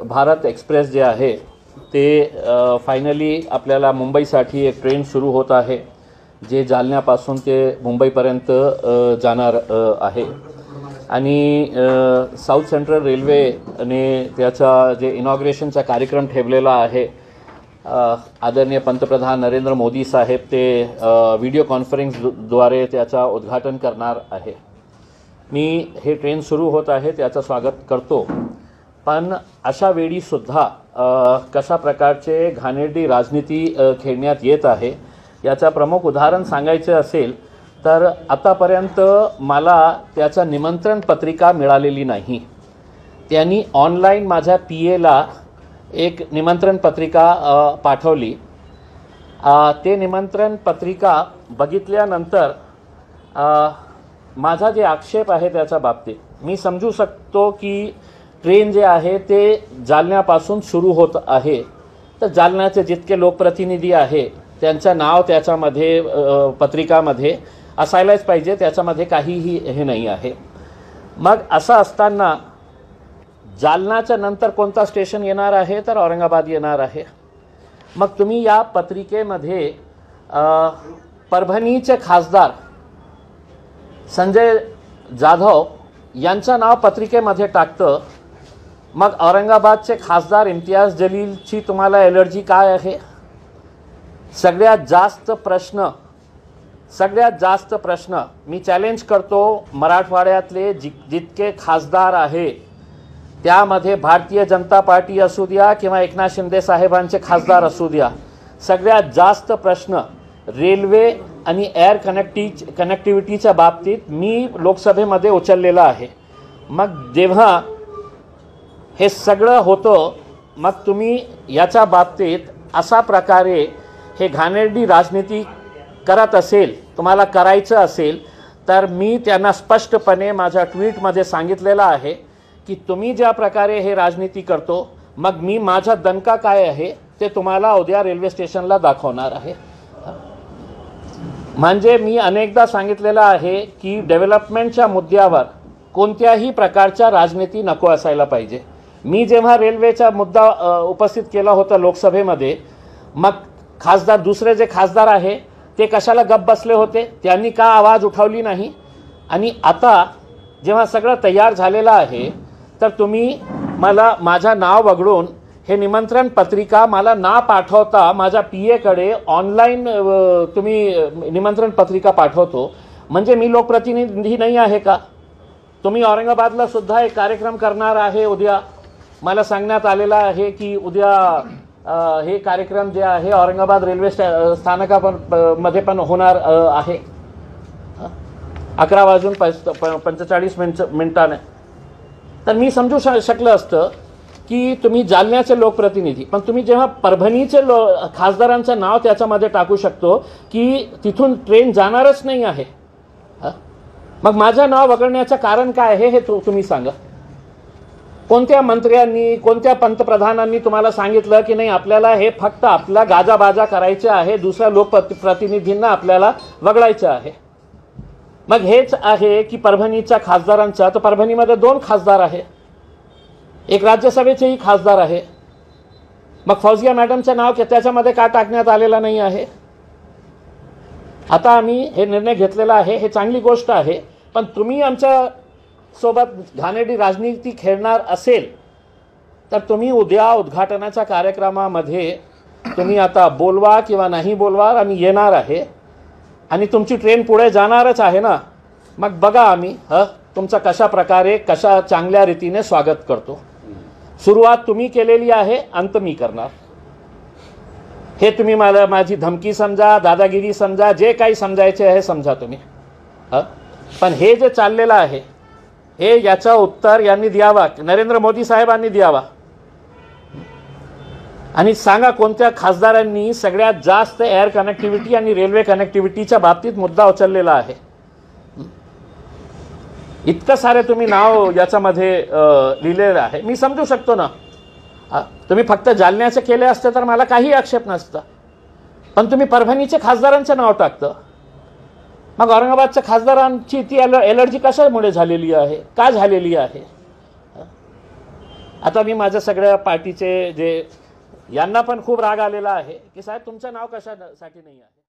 Bharat express जे आहे ते फायनली आपल्याला मुंबईसाठी एक ट्रेन सुरू होत आहे जे जालन्यापासून ते मुंबईपर्यंत जाणार आहे आणि साऊथ सेंट्रल रेल्वेने त्याचा जे इनॉग्रेशनचा कार्यक्रम ठेवलेला आहे आदरणीय पंतप्रधान नरेंद्र मोदी साहेब ते व्हिडिओ कॉन्फरन्सद्वारे त्याचा उद्घाटन करणार आहे। मी हे ट्रेन सुरू होत आहे त्याचं स्वागत करतो, पण अशा वेळी सुद्धा कशा प्रकारचे घाणेरडी राजनीती खेळण्यात येत आहे याचा प्रमुख उदाहरण सांगायचे असेल तर आतापर्यंत मला त्याचा निमंत्रण पत्रिका मिळालेली नाही। त्यांनी ऑनलाईन माझ्या पीएला एक निमंत्रण पत्रिका पाठवली। ते निमंत्रण पत्रिका बघितल्यानंतर माझा जे आक्षेप आहे त्याच्या बाबतीत मी समजू शकतो की ट्रेन जे आहे ते जालन्यापासून सुरू होत आहे तर जालन्याचे जितके लोकप्रतिनिधी आहे त्यांचं नाव त्याच्यामध्ये पत्रिकामध्ये असायलाच पाहिजे, त्याच्यामध्ये काहीही हे नाही आहे। मग असं असताना जालन्याच्या नंतर कोणता स्टेशन येणार आहे तर औरंगाबाद येणार आहे। मग तुम्ही या पत्रिकेमध्ये परभणीचे खासदार संजय जाधव यांचं नाव पत्रिकेमध्ये टाकतं, मग औरंगाबादचे खासदार इम्तियाज जलीलची तुम्हाला एलर्जी काय आहे? सगळ्यात जास्त प्रश्न मी चॅलेंज करतो, मराठवाड्यातले जितके खासदार आहे त्यामध्ये भारतीय जनता पार्टी असू द्या किंवा एकनाथ शिंदे साहेबांचे खासदार असू द्या, सगळ्यात जास्त प्रश्न रेल्वे आणि एअर कनेक्टिव्हिटीच्या बाबतीत मी लोकसभेमध्ये उचललेला आहे। मग जेव्हा हे सगळं होतं मग तुम्ही याच्या बाबतीत अशा प्रकारे हे घाणेरडी राजनीती करत असेल, तुम्हाला करायचं असेल तर मी त्यांना स्पष्टपणे माझ्या ट्विटमध्ये सांगितलेलं आहे की तुम्ही ज्या प्रकारे हे राजनीती करतो मग मी माझा दणका काय आहे ते तुम्हाला उद्या रेल्वे स्टेशनला दाखवणार आहे। म्हणजे मी अनेकदा सांगितलेलं आहे की डेव्हलपमेंटच्या मुद्द्यावर कोणत्याही प्रकारच्या राजनीती नको असायला पाहिजे। मी जेव्हा रेल्वेचा मुद्दा उपस्थित केला होता लोकसभेमध्ये मग खासदार दुसरे जे खासदार आहे ते कशाला गप्प बसले होते, त्यांनी का आवाज उठवली नाही? आणि आता जेव्हा सगळं तयार झालेलं आहे तर तुम्ही मला माझं नाव वगळून हे निमंत्रण पत्रिका मला ना पाठवता माझ्या पीएकडे ऑनलाईन तुम्ही निमंत्रण पत्रिका पाठवतो, म्हणजे मी लोकप्रतिनिधी नाही आहे का? तुम्ही औरंगाबादला सुद्धा एक कार्यक्रम करणार आहे उद्या, मला सांगण्यात आलेलं आहे की उद्या हे कार्यक्रम जे आहे औरंगाबाद रेल्वे स्थानकामध्ये पण होणार आहे 11:45 तर मी समजू शकलं असतं की तुम्ही जालन्याचे लोकप्रतिनिधी, पण तुम्ही जेव्हा परभणीचे खासदारांचं नाव त्याच्यामध्ये टाकू शकतो की तिथून ट्रेन जाणारच नाही आहे, मग माझं नाव वगळण्याचं कारण काय आहे हे तुम्ही सांगा। कोणत्या मंत्र्यांनी कोणत्या पंतप्रधानांनी तुम्हाला सांगितलं की नाही आपल्याला हे फक्त आपला गाजाबाजा करायचे आहे, दुसऱ्या लोकप्रतिनिधींना आपल्याला वगळायचं आहे? मग हेच आहे की परभणीच्या खासदारांचा, तर परभणीमध्ये 2 खासदार आहे, एक राज्यसभेचेही खासदार आहे, मग फौजिया मॅडमचं नाव त्याच्यामध्ये का टाकण्यात आलेलं नाही आहे? आता आम्ही हे निर्णय घेतलेला आहे, हे चांगली गोष्ट आहे, पण तुम्ही आमच्या सोबत घाणेरडी राजनीती खेळणार असेल तर तुम्ही उद्या उद्घाटनाच्या कार्यक्रमामध्ये तुम्ही आता बोलवा किंवा नाही बोलवा, आम्ही येणार आहे आणि तुमची ट्रेन पुढे जाणारच आहे ना, मग बघा आम्ही तुमचा कशा प्रकारे कशा चांगल्या रीतीने स्वागत करतो। सुरुवात तुम्ही केलेली आहे, अंत मी करणार। हे तुम्ही मला माझी धमकी समजा, दादागिरी समजा, जे काही समजायचे आहे समजा तुम्ही, पण हे जे चाललेलं आहे हे याचं उत्तर यांनी द्यावा, नरेंद्र मोदी साहेबांनी द्यावा आणि सांगा कोणत्या खासदारांनी सगळ्यात जास्त एअर कनेक्टिव्हिटी आणि रेल्वे कनेक्टिव्हिटीच्या बाबतीत मुद्दा उचललेला आहे। इतकं सारे तुम्ही नाव याच्यामध्ये लिहिलेलं आहे, मी समजू शकतो ना। तुम्ही फक्त जालन्याचे केले असते तर मला काही आक्षेप नसता, पण तुम्ही परभणीचे खासदारांचं नाव टाकतं, मग औरंगाबादच्या खासदारांची ती एलर्जी कशामुळे झालेली आहे, का झालेली आहे? आता मी माझ्या सगळ्या पार्टीचे जे यांना पण खूप राग आलेला आहे की साहेब तुमचं नाव कशासाठी नाही आहे.